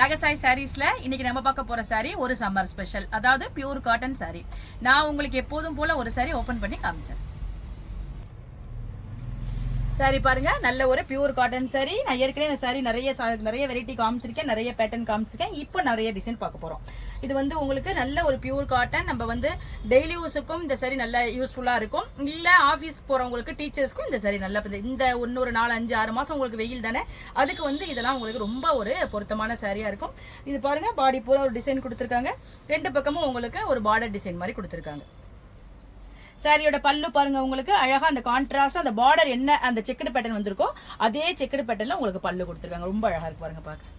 ராகசாய் சாரீஸ்ல இன்னைக்கு நம்ம பார்க்க போற சாரி ஒரு சம்மர் ஸ்பெஷல், அதாவது பியூர் காட்டன் சாரி. நான் உங்களுக்கு எப்போதும் போல ஒரு சாரி ஓபன் பண்ணி காமிச்சேன். சாரி பாருங்க, நல்ல ஒரு பியூர் காட்டன் சாரி. நான் ஏற்கனவே இந்த சாரி நிறைய வெரைட்டி காமிச்சிருக்கேன், நிறைய பேட்டர்ன் காமிச்சிருக்கேன். இப்போ நிறைய டிசைன் பார்க்க போறோம். இது வந்து உங்களுக்கு நல்ல ஒரு பியூர் காட்டன். நம்ம வந்து டெய்லி யூஸுக்கும் இந்த சாரி நல்ல யூஸ்ஃபுல்லா இருக்கும். இல்ல ஆஃபீஸ் போறவங்களுக்கு, டீச்சர்ஸ்க்கும் இந்த சாரி நல்ல இந்த இன்னொரு 4-5-6 மாசம் உங்களுக்கு வெயில் தானே, அதுக்கு வந்து இதெல்லாம் உங்களுக்கு ரொம்ப ஒரு பொருத்தமான சாரியா இருக்கும். இது பாருங்க, பாடி பூரா ஒரு டிசைன் கொடுத்துருக்காங்க. ரெண்டு பக்கமும் உங்களுக்கு ஒரு பார்டர் டிசைன் மாதிரி கொடுத்துருக்காங்க. சாரியோட பல்லு பாருங்க, உங்களுக்கு அழகா அந்த கான்ட்ராஸ்ட், அந்த பார்டர் என்ன அந்த செக்குடு பேட்டர்ன் வந்திருக்கோ அதே செக்குடு பேட்டர்ன்ல உங்களுக்கு பல்லு கொடுத்துருக்காங்க. ரொம்ப அழகா இருக்கு பாருங்க பார்க்க.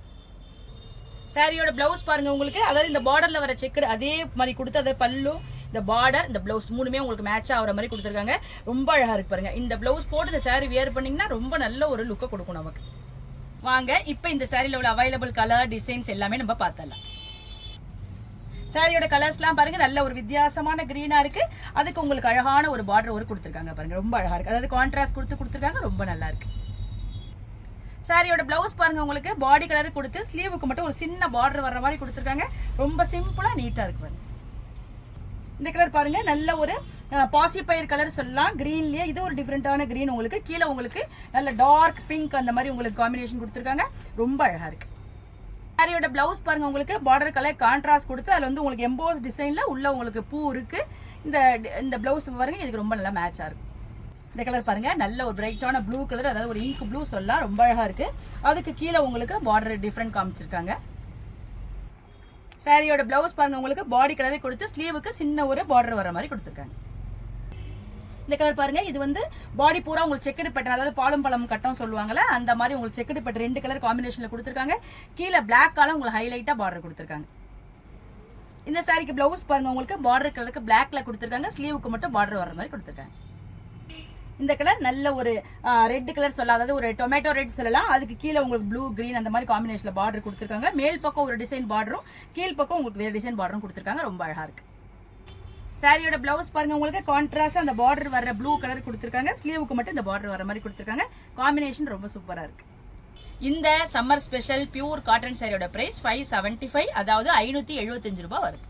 சாரியோட பிளவுஸ் பாருங்க, உங்களுக்கு அதாவது இந்த பார்டர்ல வர செக்குடு அதே மாதிரி கொடுத்து, அதே பல்லு, இந்த பார்டர், இந்த பிளவுஸ் மூணுமே உங்களுக்கு மேட்ச் ஆகிற மாதிரி கொடுத்துருக்காங்க. ரொம்ப அழகா இருக்கு பாருங்க. இந்த பிளவுஸ் போட்டு இந்த சாரி வியர் பண்ணீங்கன்னா ரொம்ப நல்ல ஒரு லுக்கை கொடுக்கும் நமக்கு. வாங்க இப்போ இந்த சாரியில உள்ள அவைலபிள் கலர் டிசைன்ஸ் எல்லாமே நம்ம பார்த்தலாம். சாரியோட கலர்ஸ்லாம் பாருங்க, நல்ல ஒரு வித்தியாசமான கிரீனா இருக்கு. அதுக்கு உங்களுக்கு அழகான ஒரு பார்டர் ஒரு கொடுத்துருக்காங்க பாருங்க, ரொம்ப அழகா இருக்கு. அதாவது கான்ட்ராஸ்ட் கொடுத்துருக்காங்க, ரொம்ப நல்லா இருக்கு. சாரியோட பிளவுஸ் பாருங்க, உங்களுக்கு பாடி கலர் கொடுத்து ஸ்லீவுக்கு மட்டும் ஒரு சின்ன பார்டர் வர்ற மாதிரி கொடுத்துருக்காங்க. ரொம்ப சிம்பிளா நீட்டா இருக்கு பாருங்க. இந்த கலர் பாருங்க, நல்ல ஒரு பாசிப்பயிர் கலர் சொல்லலாம், கிரீன்லயே. இது ஒரு டிஃப்ரெண்டான கிரீன். உங்களுக்கு கீழே உங்களுக்கு நல்ல டார்க் பிங்க் அந்த மாதிரி உங்களுக்கு காம்பினேஷன் கொடுத்துருக்காங்க. ரொம்ப அழகா இருக்கு. சாரியோட பிளவுஸ் பாருங்க, உங்களுக்கு பார்டர் கலர் கான்ட்ராஸ்ட் கொடுத்து அதுல வந்து உங்களுக்கு எம்போஸ் டிசைன்ல உள்ள உங்களுக்கு பூ இருக்கு. இந்த பிளவுஸ் பாருங்க, இதுக்கு ரொம்ப நல்லா மேட்சா இருக்கும். இந்த கலர் பாருங்க, நல்ல ஒரு பிரைட்டான ப்ளூ கலர், அதாவது ஒரு இங்க் ப்ளூ சொல்லலாம், ரொம்ப அழகா இருக்கு. அதுக்கு கீழே உங்களுக்கு பார்டர் டிஃப்ரெண்ட் காமிச்சிருக்காங்க. சாரியோட பிளவுஸ் பாருங்க, உங்களுக்கு பாடி கலரை கொடுத்து ஸ்லீவுக்கு சின்ன ஒரு பார்டர் வர மாதிரி கொடுத்துருக்காங்க. இந்த கலர் பாருங்க, இது வந்து பாடி பூரா உங்களுக்கு செக்குடு பேட்டர்ன், அதாவது பாலும் பழம் கட்டம் சொல்லுவாங்கல்ல, அந்த மாதிரி உங்களுக்கு செக்குடு பேட்டர்ன் ரெண்டு கலர் காம்பினேஷன்ல கொடுத்துருக்காங்க. கீழே பிளாக் கலர் உங்களுக்கு ஹைலைட்டா பார்டர் கொடுத்துருக்காங்க. இந்த சாரிக்கு பிளவுஸ் பாருங்க, உங்களுக்கு பார்டர் கலருக்கு பிளாக்ல கொடுத்துருக்காங்க. ஸ்லீவுக்கு மட்டும் பார்டர் வர மாதிரி கொடுத்துருக்காங்க. இந்த கலர் நல்ல ஒரு ரெட் கலர் சொல்லலாம், அதாவது ஒரு டொமேட்டோ ரெட் சொல்லலாம். அதுக்கு கீழே உங்களுக்கு ப்ளூ கிரீன் அந்த மாதிரி காம்பினேஷன்ல பார்டர் கொடுத்துருக்காங்க. மேல் பக்கம் ஒரு டிசைன் பார்டரும், கீழ் பக்கம் உங்களுக்கு வேற டிசைன் பார்டரும் கொடுத்துருக்காங்க. ரொம்ப அழகா இருக்கு. சாரியோட பிளவுஸ் பாருங்க, உங்களுக்கு கான்ட்ராஸ்ட் அந்த பார்டர் வர ப்ளூ கலர் கொடுத்துருக்காங்க. ஸ்லீவுக்கு மட்டும் இந்த பார்டர் வர மாதிரி கொடுத்துருக்காங்க. காம்பினேஷன் ரொம்ப சூப்பரா இருக்கு. இந்த சம்மர் ஸ்பெஷல் பியூர் காட்டன் சாரியோட பிரைஸ் 575, அதாவது 575 ரூபாய் வருது.